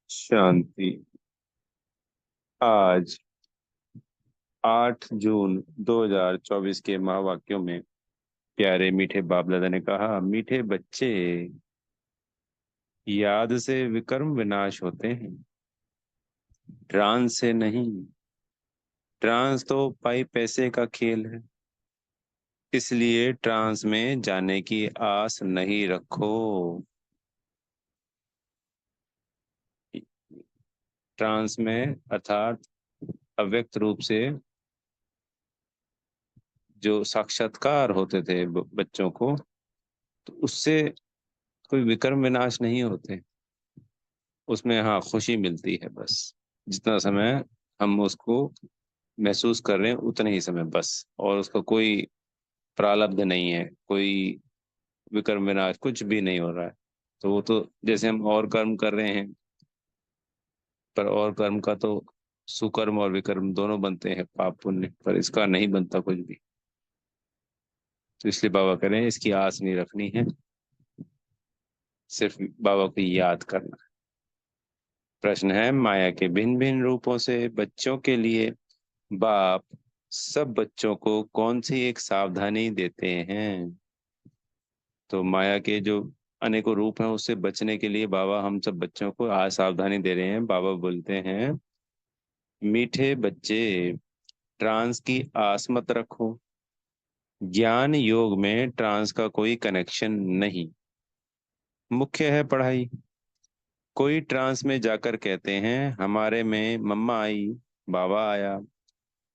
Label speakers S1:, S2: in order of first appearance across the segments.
S1: शांति। आज 8 जून 2024 के महावाक्यों में प्यारे मीठे बाप दादा ने कहा, मीठे बच्चे, याद से विकर्म विनाश होते हैं, ट्रांस से नहीं। ट्रांस तो पाई पैसे का खेल है, इसलिए ट्रांस में जाने की आस नहीं रखो। ट्रांस में अर्थात अव्यक्त रूप से जो साक्षात्कार होते थे बच्चों को, तो उससे कोई विकर्म विनाश नहीं होते। उसमें हाँ खुशी मिलती है बस। जितना समय हम उसको महसूस कर रहे हैं उतने ही समय बस, और उसका कोई प्रारब्ध नहीं है, कोई विकर्म विनाश कुछ भी नहीं हो रहा है। तो वो तो जैसे हम और कर्म कर रहे हैं, पर और कर्म का तो सुकर्म और विकर्म दोनों बनते हैं, पाप पुण्य, पर इसका नहीं बनता कुछ भी। तो इसलिए बाबा कह रहे हैं इसकी आस नहीं रखनी है, सिर्फ बाबा को याद करना। प्रश्न है, माया के भिन्न भिन्न रूपों से बच्चों के लिए बाप सब बच्चों को कौन सी एक सावधानी देते हैं? तो माया के जो अनेकों रूप हैं उससे बचने के लिए बाबा हम सब बच्चों को आज सावधानी दे रहे हैं। बाबा बोलते हैं, मीठे बच्चे, ट्रांस की आस मत रखो। ज्ञान योग में ट्रांस का कोई कनेक्शन नहीं, मुख्य है पढ़ाई। कोई ट्रांस में जाकर कहते हैं हमारे में मम्मा आई, बाबा आया।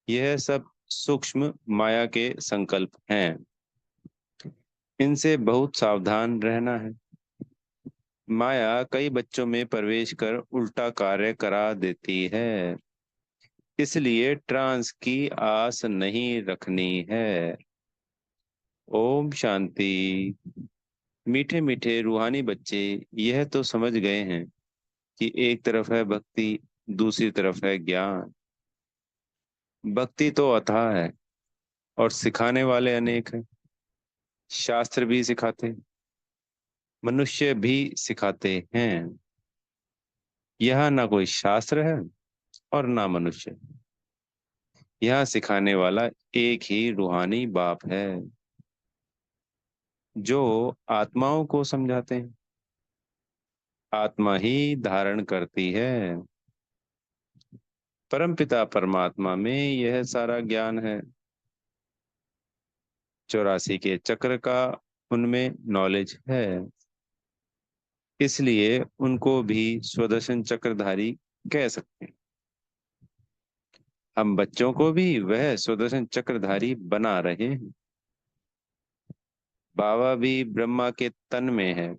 S1: यह सब सूक्ष्म माया के संकल्प हैं, इनसे बहुत सावधान रहना है। माया कई बच्चों में प्रवेश कर उल्टा कार्य करा देती है, इसलिए ट्रांस की आस नहीं रखनी है। ओम शांति। मीठे मीठे रूहानी बच्चे, यह तो समझ गए हैं कि एक तरफ है भक्ति, दूसरी तरफ है ज्ञान। भक्ति तो अथाह है और सिखाने वाले अनेक हैं। शास्त्र भी सिखाते हैं, मनुष्य भी सिखाते हैं। यहाँ ना कोई शास्त्र है और ना मनुष्य। यहाँ सिखाने वाला एक ही रूहानी बाप है, जो आत्माओं को समझाते हैं। आत्मा ही धारण करती है। परमपिता परमात्मा में यह सारा ज्ञान है। 84 के चक्र का उनमें नॉलेज है, इसलिए उनको भी स्वदर्शन चक्रधारी कह सकते हैं। हम बच्चों को भी वह स्वदर्शन चक्रधारी बना रहे हैं। बाबा भी ब्रह्मा के तन में है,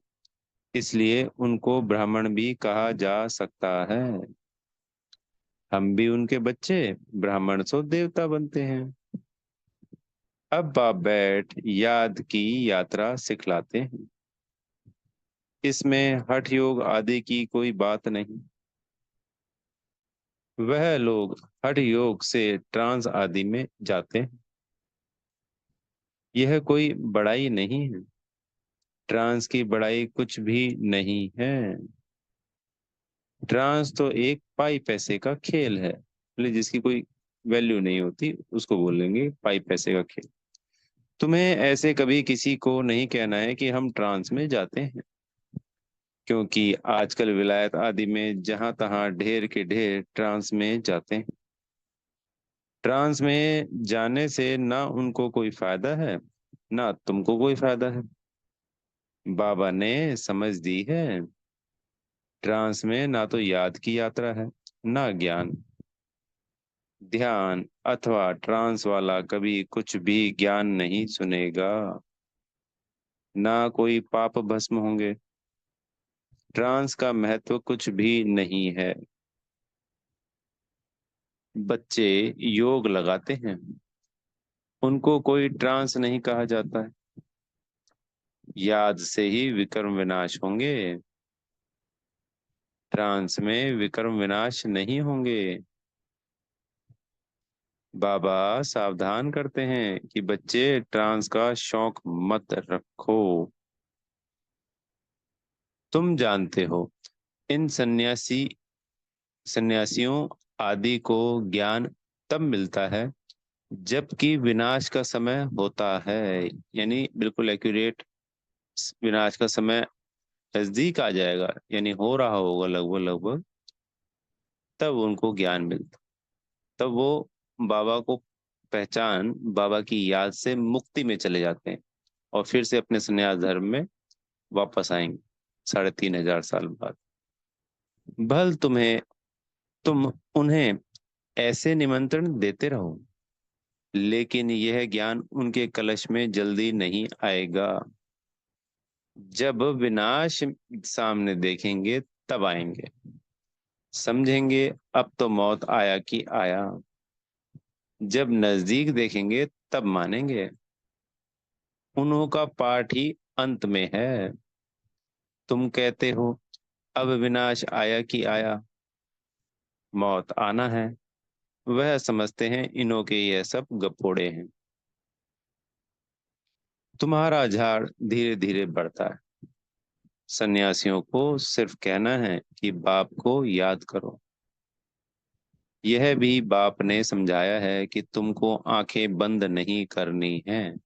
S1: इसलिए उनको ब्राह्मण भी कहा जा सकता है। हम भी उनके बच्चे, ब्राह्मण सो देवता बनते हैं। अब आप बैठ याद की यात्रा सिखलाते हैं। इसमें हठ योग आदि की कोई बात नहीं। वह लोग हठ योग से ट्रांस आदि में जाते हैं, यह कोई बड़ाई नहीं है। ट्रांस की बड़ाई कुछ भी नहीं है। ट्रांस तो एक पाई पैसे का खेल है, बोले जिसकी कोई वैल्यू नहीं होती उसको बोलेंगे पाई पैसे का खेल। तुम्हें ऐसे कभी किसी को नहीं कहना है कि हम ट्रांस में जाते हैं, क्योंकि आजकल विलायत आदि में जहां तहां ढेर के ढेर ट्रांस में जाते हैं। ट्रांस में जाने से ना उनको कोई फायदा है, ना तुमको कोई फायदा है। बाबा ने समझ दी है, ट्रांस में ना तो याद की यात्रा है, ना ज्ञान। ध्यान अथवा ट्रांस वाला कभी कुछ भी ज्ञान नहीं सुनेगा, ना कोई पाप भस्म होंगे। ट्रांस का महत्व कुछ भी नहीं है। बच्चे योग लगाते हैं, उनको कोई ट्रांस नहीं कहा जाता है। याद से ही विकर्म विनाश होंगे, ट्रांस में विकर्म विनाश नहीं होंगे। बाबा सावधान करते हैं कि बच्चे ट्रांस का शौक मत रखो। तुम जानते हो, इन सन्यासी सन्यासियों आदि को ज्ञान तब मिलता है जबकि विनाश का समय होता है, यानी बिल्कुल एक्यूरेट। विनाश का समय नजदीक आ जाएगा, यानी हो रहा होगा लगभग लगभग, तब उनको ज्ञान मिलता। तब वो बाबा को पहचान, बाबा की याद से मुक्ति में चले जाते हैं और फिर से अपने सन्यास धर्म में वापस आएंगे 3500 साल बाद। भल तुम उन्हें ऐसे निमंत्रण देते रहो, लेकिन यह ज्ञान उनके कलश में जल्दी नहीं आएगा। जब विनाश सामने देखेंगे तब आएंगे, समझेंगे अब तो मौत आया कि आया। जब नजदीक देखेंगे तब मानेंगे, उन्हों का पाठ ही अंत में है। तुम कहते हो अब विनाश आया कि आया, मौत आना है। वह समझते हैं इन्हों के यह सब गपोड़े हैं। तुम्हारा झाड़ धीरे धीरे बढ़ता है। सन्यासियों को सिर्फ कहना है कि बाप को याद करो। यह भी बाप ने समझाया है कि तुमको आंखें बंद नहीं करनी हैं।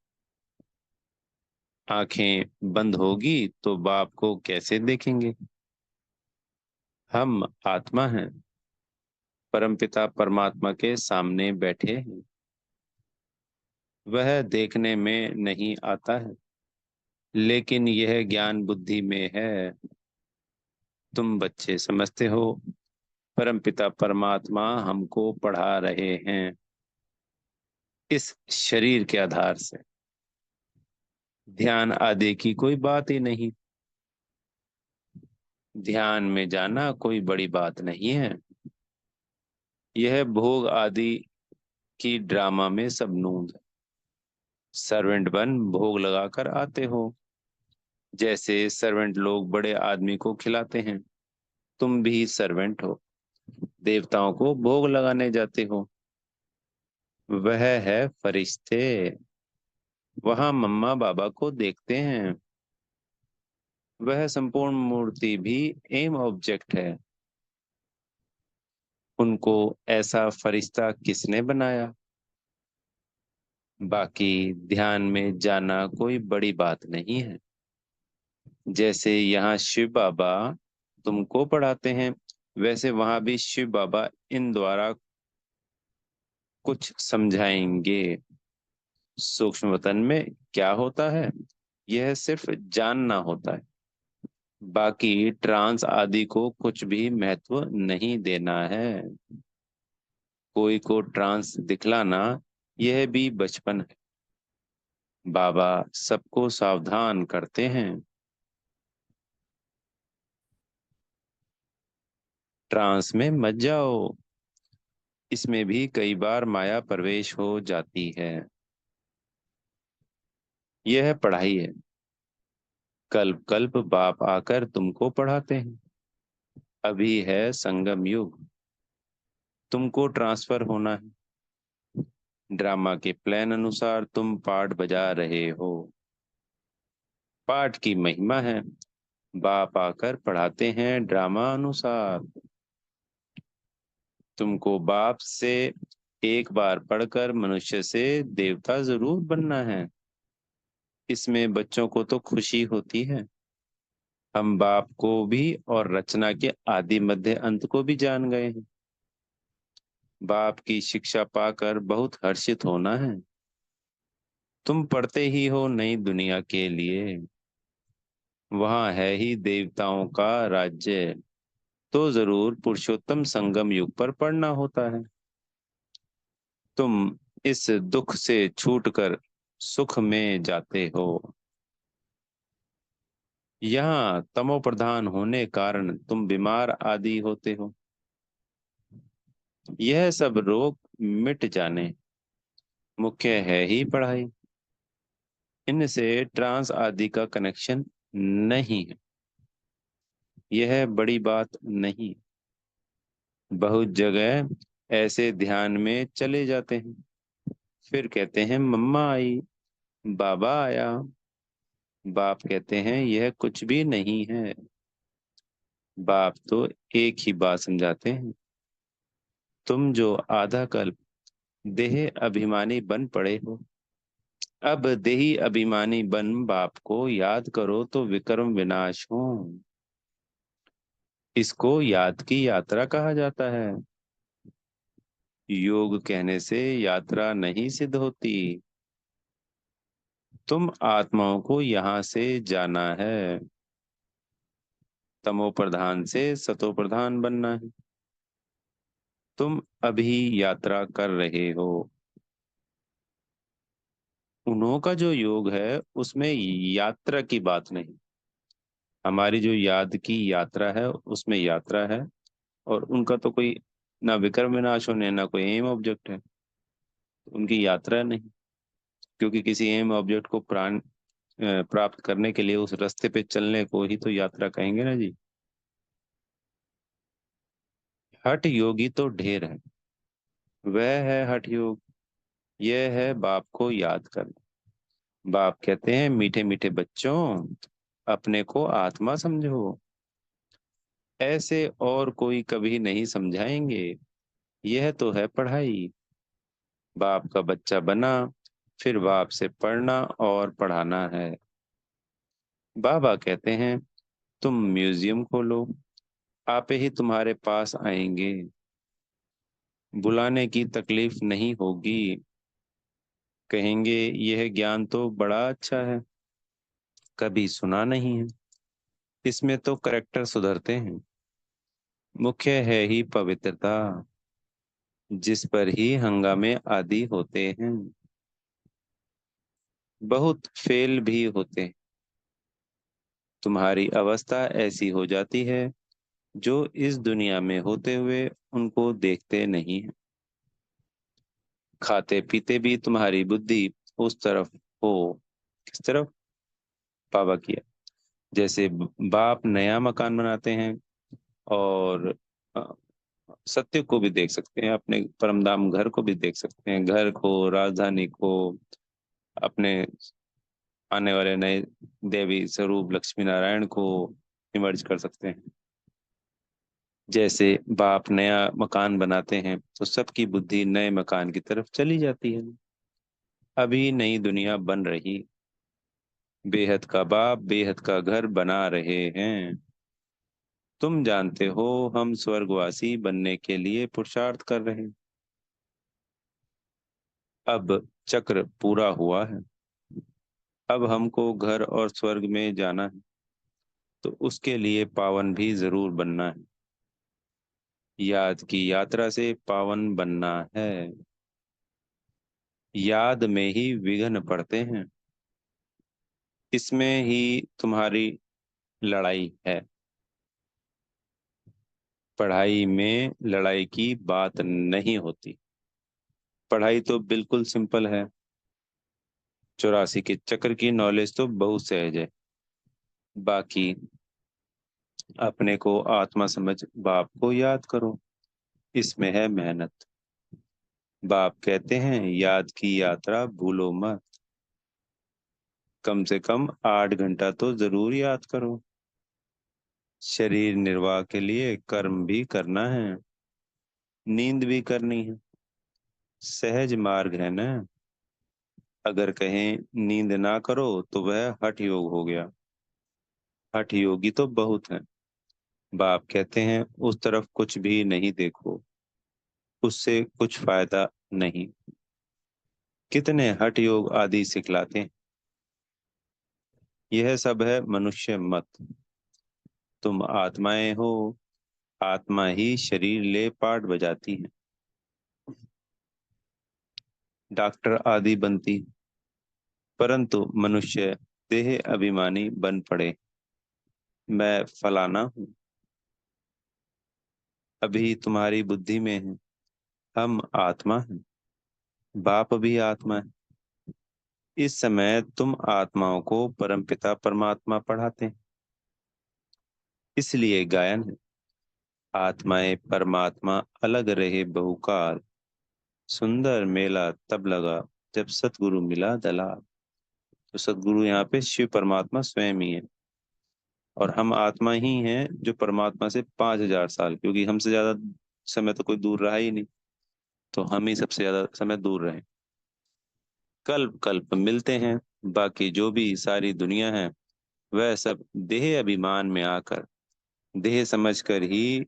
S1: आंखें बंद होगी तो बाप को कैसे देखेंगे? हम आत्मा हैं, परमपिता परमात्मा के सामने बैठे हैं। वह देखने में नहीं आता है, लेकिन यह ज्ञान बुद्धि में है। तुम बच्चे समझते हो परमपिता परमात्मा हमको पढ़ा रहे हैं इस शरीर के आधार से। ध्यान आदि की कोई बात ही नहीं। ध्यान में जाना कोई बड़ी बात नहीं है। यह भोग आदि की ड्रामा में सब नूंद है। सर्वेंट बन भोग लगाकर आते हो, जैसे सर्वेंट लोग बड़े आदमी को खिलाते हैं। तुम भी सर्वेंट हो, देवताओं को भोग लगाने जाते हो। वह है फरिश्ते, वहां मम्मा बाबा को देखते हैं। वह संपूर्ण मूर्ति भी एम ऑब्जेक्ट है। उनको ऐसा फरिश्ता किसने बनाया? बाकी ध्यान में जाना कोई बड़ी बात नहीं है। जैसे यहाँ शिव बाबा तुमको पढ़ाते हैं, वैसे वहां भी शिव बाबा इन द्वारा कुछ समझाएंगे। सूक्ष्म वतन में क्या होता है, यह सिर्फ जानना होता है। बाकी ट्रांस आदि को कुछ भी महत्व नहीं देना है। कोई को ट्रांस दिखलाना, यह भी बचपन है। बाबा सबको सावधान करते हैं। ट्रांस में मत जाओ, इसमें भी कई बार माया प्रवेश हो जाती है। यह पढ़ाई है, कल्प कल्प बाप आकर तुमको पढ़ाते हैं। अभी है संगम युग, तुमको ट्रांसफर होना है। ड्रामा के प्लान अनुसार तुम पाठ बजा रहे हो। पाठ की महिमा है, बाप आकर पढ़ाते हैं ड्रामा अनुसार। तुमको बाप से एक बार पढ़कर मनुष्य से देवता जरूर बनना है। इसमें बच्चों को तो खुशी होती है। हम बाप को भी और रचना के आदि मध्य अंत को भी जान गए हैं। बाप की शिक्षा पाकर बहुत हर्षित होना है। तुम पढ़ते ही हो नई दुनिया के लिए, वहां है ही देवताओं का राज्य। तो जरूर पुरुषोत्तम संगम युग पर पढ़ना होता है। तुम इस दुख से छूटकर सुख में जाते हो। यहाँ तमो प्रधान होने कारण तुम बीमार आदि होते हो। यह सब रोग मिट जाने, मुख्य है ही पढ़ाई। इनसे ट्रांस आदि का कनेक्शन नहीं है। यह बड़ी बात नहीं। बहुत जगह ऐसे ध्यान में चले जाते हैं, फिर कहते हैं मम्मा आई, बाबा आया। बाप कहते हैं यह कुछ भी नहीं है। बाप तो एक ही बात समझाते हैं, तुम जो आधा कल्प देह अभिमानी बन पड़े हो, अब देही अभिमानी बन बाप को याद करो तो विक्रम विनाश हो। इसको याद की यात्रा कहा जाता है। योग कहने से यात्रा नहीं सिद्ध होती। तुम आत्माओं को यहाँ से जाना है। तमो प्रधान से सतो प्रधान बनना है। तुम अभी यात्रा कर रहे हो। उन्हों का जो योग है उसमें यात्रा की बात नहीं। हमारी जो याद की यात्रा है उसमें यात्रा है। और उनका तो कोई ना विक्रम विनाश होने ना कोई एम ऑब्जेक्ट है। उनकी यात्रा नहीं। क्योंकि किसी एम ऑब्जेक्ट को प्राप्त करने के लिए उस रास्ते पे चलने को ही तो यात्रा कहेंगे ना जी। हठ योगी तो ढेर है। वह है हठ योग। यह है बाप को याद करना। बाप कहते हैं मीठे मीठे बच्चों, अपने को आत्मा समझो। ऐसे और कोई कभी नहीं समझाएंगे। यह तो है पढ़ाई। बाप का बच्चा बना, फिर बाप से पढ़ना और पढ़ाना है। बाबा कहते हैं तुम म्यूजियम खोलो, आपे ही तुम्हारे पास आएंगे। बुलाने की तकलीफ नहीं होगी। कहेंगे यह ज्ञान तो बड़ा अच्छा है, कभी सुना नहीं है। इसमें तो करेक्टर सुधरते हैं। मुख्य है ही पवित्रता, जिस पर ही हंगामे आदि होते हैं। बहुत फेल भी होते हैं। तुम्हारी अवस्था ऐसी हो जाती है जो इस दुनिया में होते हुए उनको देखते नहीं है। खाते पीते भी तुम्हारी बुद्धि उस तरफ हो। किस तरफ? बाबा किया। जैसे बाप नया मकान बनाते हैं और अ, सत्य को भी देख सकते हैं, अपने परमधाम घर को भी देख सकते हैं, घर को, राजधानी को, अपने आने वाले नए देवी स्वरूप लक्ष्मी नारायण को इमर्ज कर सकते हैं। जैसे बाप नया मकान बनाते हैं तो सबकी बुद्धि नए मकान की तरफ चली जाती है। अभी नई दुनिया बन रही। बेहद का बाप बेहद का घर बना रहे हैं। तुम जानते हो हम स्वर्गवासी बनने के लिए पुरुषार्थ कर रहे हैं। अब चक्र पूरा हुआ है। अब हमको घर और स्वर्ग में जाना है, तो उसके लिए पावन भी जरूर बनना है। याद की यात्रा से पावन बनना है। याद में ही विघ्न पड़ते हैं। इसमें ही तुम्हारी लड़ाई है। पढ़ाई में लड़ाई की बात नहीं होती। पढ़ाई तो बिल्कुल सिंपल है। 84 के चक्र की नॉलेज तो बहुत सहज है। बाकी अपने को आत्मा समझ बाप को याद करो। इसमें है मेहनत। बाप कहते हैं याद की यात्रा भूलो मत। कम से कम 8 घंटा तो जरूर याद करो। शरीर निर्वाह के लिए कर्म भी करना है, नींद भी करनी है। सहज मार्ग है ना। अगर कहें नींद ना करो तो वह हठ योग हो गया। हठ योगी तो बहुत है। बाप कहते हैं उस तरफ कुछ भी नहीं देखो, उससे कुछ फायदा नहीं। कितने हठ योग आदि सिखलाते हैं। यह सब है मनुष्य मत। तुम आत्माएं हो। आत्मा ही शरीर ले पाठ बजाती है। डॉक्टर आदि बनती, परंतु मनुष्य देह अभिमानी बन पड़े। मैं फलाना हूँ। अभी तुम्हारी बुद्धि में है हम आत्मा हैं। बाप भी आत्मा है। इस समय तुम आत्माओं को परमपिता परमात्मा पढ़ाते हैं। इसलिए गायन है। आत्माएं परमात्मा अलग रहे बहुकाल, सुंदर मेला तब लगा जब सतगुरु मिला दलाल। तो सतगुरु यहाँ पे शिव परमात्मा स्वयं ही है। और हम आत्मा ही हैं जो परमात्मा से 5000 साल, क्योंकि हमसे ज्यादा समय तो कोई दूर रहा ही नहीं। तो हम ही सबसे ज्यादा समय दूर रहें। कल्प कल्प मिलते हैं, बाकी जो भी सारी दुनिया है वह सब देह अभिमान में आकर देह समझकर ही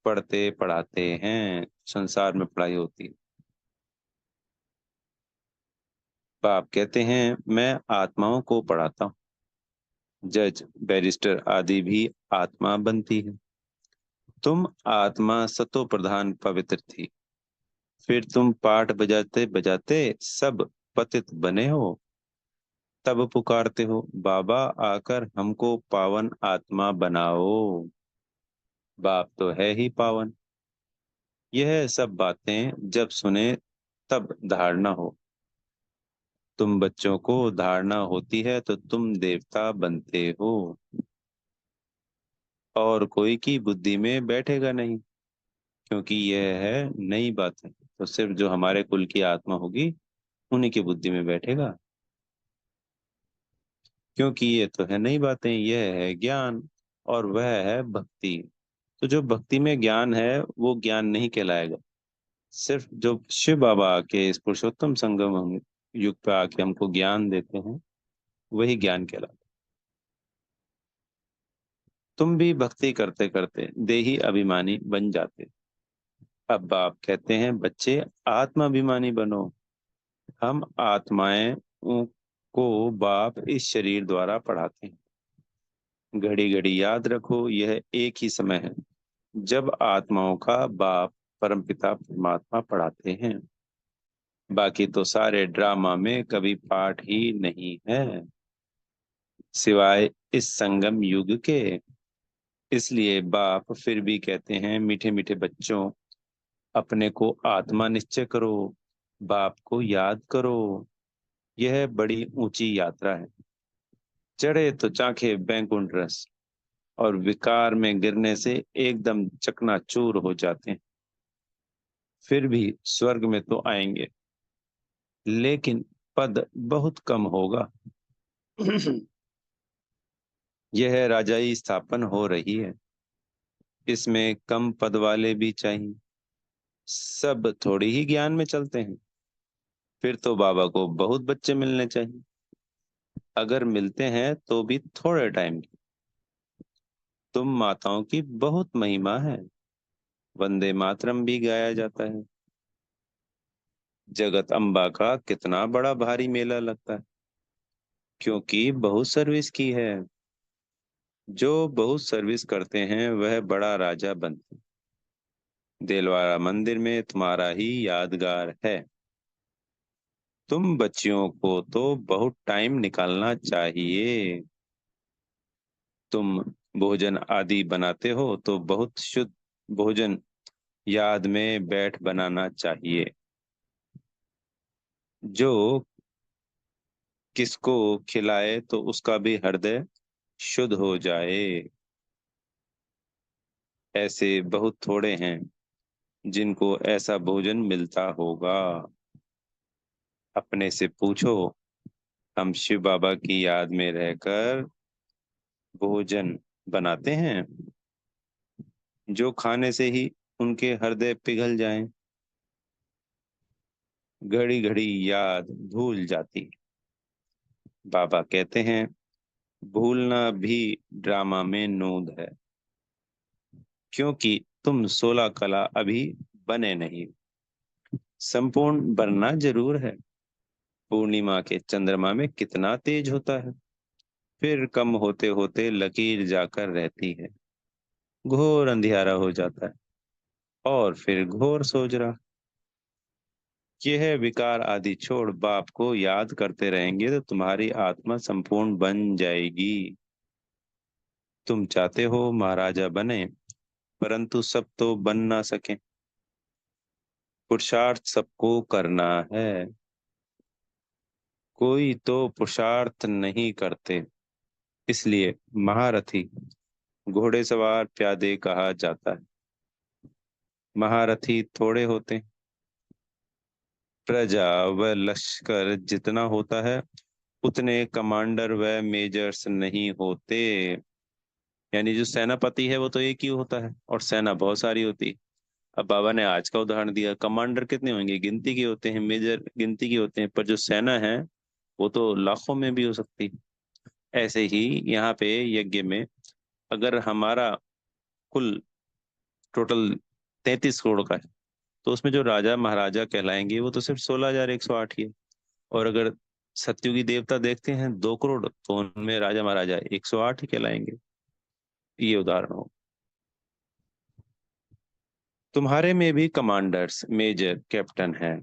S1: पढ़ते पढ़ाते हैं। संसार में पढ़ाई होती है। बाप कहते हैं मैं आत्माओं को पढ़ाता हूँ। जज बैरिस्टर आदि भी आत्मा बनती है। तुम आत्मा सतो प्रधान पवित्र थी, फिर तुम पाठ बजाते बजाते सब पतित बने हो। तब पुकारते हो बाबा आकर हमको पावन आत्मा बनाओ। बाप तो है ही पावन। यह सब बातें जब सुने तब धारणा हो। तुम बच्चों को धारणा होती है तो तुम देवता बनते हो, और कोई की बुद्धि में बैठेगा नहीं, क्योंकि यह है नई बात है। तो सिर्फ जो हमारे कुल की आत्मा होगी उन्हीं की बुद्धि में बैठेगा, क्योंकि ये तो है नई बातें, यह है ज्ञान और वह है भक्ति। तो जो भक्ति में ज्ञान है वो ज्ञान नहीं कहलाएगा। सिर्फ जो शिव बाबा के इस पुरुषोत्तम संगम युग पे आके हमको ज्ञान देते हैं वही ज्ञान कहलाता है। तुम भी भक्ति करते करते देही अभिमानी बन जाते। अब बाप कहते हैं बच्चे आत्माभिमानी बनो। हम आत्माएं को बाप इस शरीर द्वारा पढ़ाते हैं। घड़ी घड़ी याद रखो यह एक ही समय है जब आत्माओं का बाप परमपिता परमात्मा पढ़ाते हैं। बाकी तो सारे ड्रामा में कभी पाठ ही नहीं है, सिवाय इस संगम युग के। इसलिए बाप फिर भी कहते हैं मीठे मीठे बच्चों, अपने को आत्मा निश्चय करो, बाप को याद करो। यह बड़ी ऊंची यात्रा है। चढ़े तो चाखे बैंकुंठ रस, और विकार में गिरने से एकदम चकनाचूर हो जाते हैं। फिर भी स्वर्ग में तो आएंगे, लेकिन पद बहुत कम होगा। यह राजाई स्थापन हो रही है, इसमें कम पद वाले भी चाहिए। सब थोड़ी ही ज्ञान में चलते हैं। फिर तो बाबा को बहुत बच्चे मिलने चाहिए, अगर मिलते हैं तो भी थोड़े टाइम के। तुम माताओं की बहुत महिमा है, वंदे मातरम भी गाया जाता है। जगत अम्बा का कितना बड़ा भारी मेला लगता है, क्योंकि बहुत सर्विस की है। जो बहुत सर्विस करते हैं वह बड़ा राजा बनते हैं। देलवाड़ा मंदिर में तुम्हारा ही यादगार है। तुम बच्चियों को तो बहुत टाइम निकालना चाहिए। तुम भोजन आदि बनाते हो तो बहुत शुद्ध भोजन याद में बैठ बनाना चाहिए, जो किसको खिलाए तो उसका भी हृदय शुद्ध हो जाए। ऐसे बहुत थोड़े हैं जिनको ऐसा भोजन मिलता होगा। अपने से पूछो, हम शिव बाबा की याद में रहकर भोजन बनाते हैं जो खाने से ही उनके हृदय पिघल जाएं। घड़ी घड़ी याद भूल जाती। बाबा कहते हैं भूलना भी ड्रामा में नूंद है, क्योंकि तुम 16 कला अभी बने नहीं। संपूर्ण बनना जरूर है। पूर्णिमा के चंद्रमा में कितना तेज होता है, फिर कम होते होते लकीर जाकर रहती है। घोर अंधियारा हो जाता है, और फिर घोर सोजरा। यह विकार आदि छोड़ बाप को याद करते रहेंगे तो तुम्हारी आत्मा संपूर्ण बन जाएगी। तुम चाहते हो महाराजा बने, परंतु सब तो बन ना सके। पुरुषार्थ सबको करना है, कोई तो पुरुषार्थ नहीं करते। इसलिए महारथी घोड़ेसवार प्यादे कहा जाता है। महारथी थोड़े होते हैं। प्रजा व लश्कर जितना होता है उतने कमांडर व मेजर्स नहीं होते। यानी जो सेनापति है वो तो एक ही होता है और सेना बहुत सारी होती है। अब बाबा ने आज का उदाहरण दिया, कमांडर कितने होंगे, गिनती के होते हैं, मेजर गिनती के होते हैं, पर जो सेना है वो तो लाखों में भी हो सकती। ऐसे ही यहाँ पे यज्ञ में अगर हमारा कुल टोटल 33 करोड़ का है, तो उसमें जो राजा महाराजा कहलाएंगे वो तो सिर्फ 16,108 ही है। और अगर सत्युगी देवता देखते हैं 2 करोड़, तो उनमें राजा महाराजा 108 ही कहलाएंगे। ये उदाहरण हो। तुम्हारे में भी कमांडर्स, मेजर, कैप्टन हैं,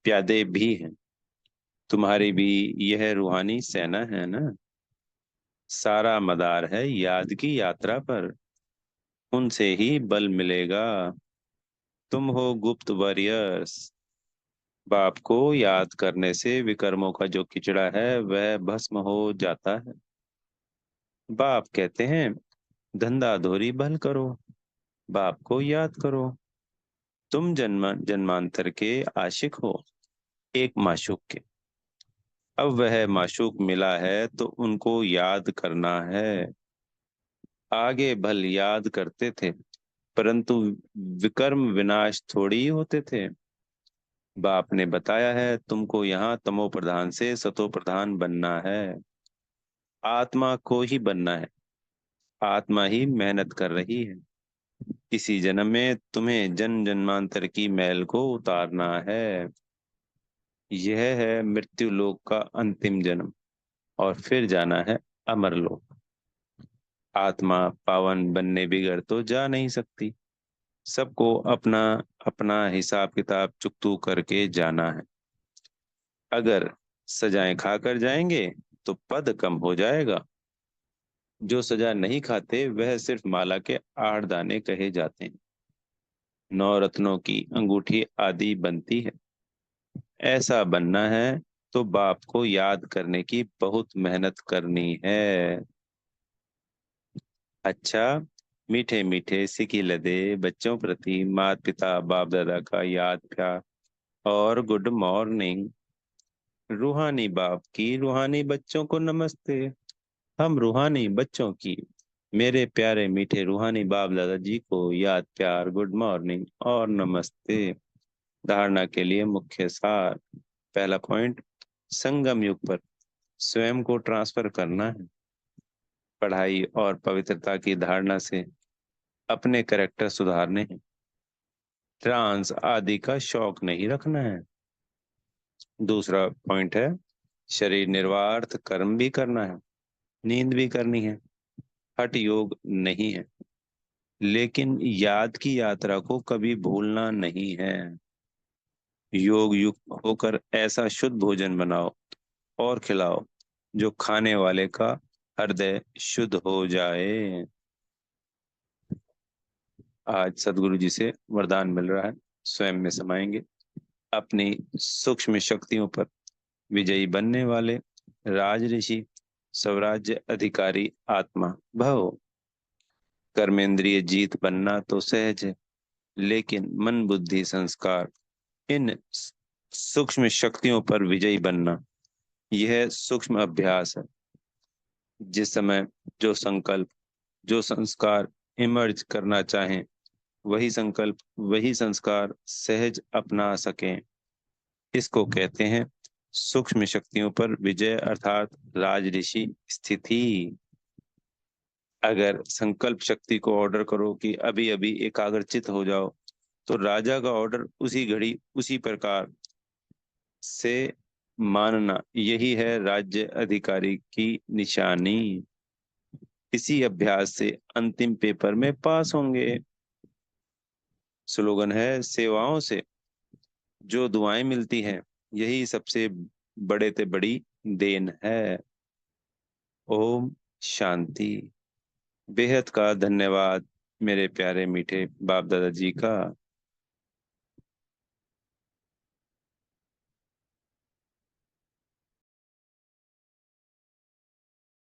S1: प्यादे भी हैं। तुम्हारी भी यह रूहानी सेना है ना। सारा मदार है याद की यात्रा पर, उनसे ही बल मिलेगा। तुम हो गुप्त वॉरियर्स। बाप को याद करने से विकर्मों का जो किचड़ा है वह भस्म हो जाता है। बाप कहते हैं धंधा धोरी भल करो, बाप को याद करो। तुम जन्मांतर के आशिक हो एक माशूक के। अब वह माशूक मिला है तो उनको याद करना है। आगे भल याद करते थे, परंतु विकर्म विनाश थोड़ी होते थे। बाप ने बताया है तुमको यहाँ तमो प्रधान से सतो प्रधान बनना है। आत्मा को ही बनना है। आत्मा ही मेहनत कर रही है। इसी जन्म में तुम्हें जन्म जन्मांतर की मैल को उतारना है। यह है मृत्यु लोक का अंतिम जन्म, और फिर जाना है अमर लोक। आत्मा पावन बनने बिगड़ तो जा नहीं सकती। सबको अपना अपना हिसाब किताब चुकतू करके जाना है। अगर सजाएं खाकर जाएंगे तो पद कम हो जाएगा। जो सजा नहीं खाते वह सिर्फ माला के 8 दाने कहे जाते हैं। 9 रत्नों की अंगूठी आदि बनती है। ऐसा बनना है तो बाप को याद करने की बहुत मेहनत करनी है। अच्छा, मीठे मीठे सिकी लदे बच्चों प्रति माता पिता बाप दादा का याद प्यार और गुड मॉर्निंग। रूहानी बाप की रूहानी बच्चों को नमस्ते। हम रूहानी बच्चों की मेरे प्यारे मीठे रूहानी बाप दादाजी को याद प्यार गुड मॉर्निंग और नमस्ते। धारणा के लिए मुख्य सार। पहला पॉइंट, संगम युग पर स्वयं को ट्रांसफर करना है। पढ़ाई और पवित्रता की धारणा से अपने करेक्टर सुधारने हैं। ट्रांस आदि का शौक नहीं रखना है। दूसरा पॉइंट है, शरीर निर्वार्थ कर्म भी करना है, नींद भी करनी है। हठ योग नहीं है, लेकिन याद की यात्रा को कभी भूलना नहीं है। योग युक्त होकर ऐसा शुद्ध भोजन बनाओ और खिलाओ जो खाने वाले का हृदय शुद्ध हो जाए। आज सदगुरु जी से वरदान मिल रहा है, स्वयं में समाएंगे। अपनी सूक्ष्म शक्तियों पर विजयी बनने वाले राज ऋषि, स्वराज्य अधिकारी आत्मा भव। कर्मेंद्रिय जीत बनना तो सहज है, लेकिन मन बुद्धि संस्कार इन सूक्ष्म शक्तियों पर विजयी बनना, यह सूक्ष्म अभ्यास है। जिस समय जो संकल्प, जो संस्कार इमर्ज करना चाहें, वही संकल्प वही संस्कार सहज अपना सकें, इसको कहते हैं सूक्ष्म शक्तियों पर विजय, अर्थात राज ऋषि स्थिति। अगर संकल्प शक्ति को ऑर्डर करो कि अभी अभी एकाग्रचित हो जाओ, तो राजा का ऑर्डर उसी घड़ी उसी प्रकार से मानना, यही है राज्य अधिकारी की निशानी। इसी अभ्यास से अंतिम पेपर में पास होंगे। स्लोगन है, सेवाओं से जो दुआएं मिलती हैं यही सबसे बड़े ते बड़ी देन है। ओम शांति। बेहद का धन्यवाद मेरे प्यारे मीठे बाप दादाजी का।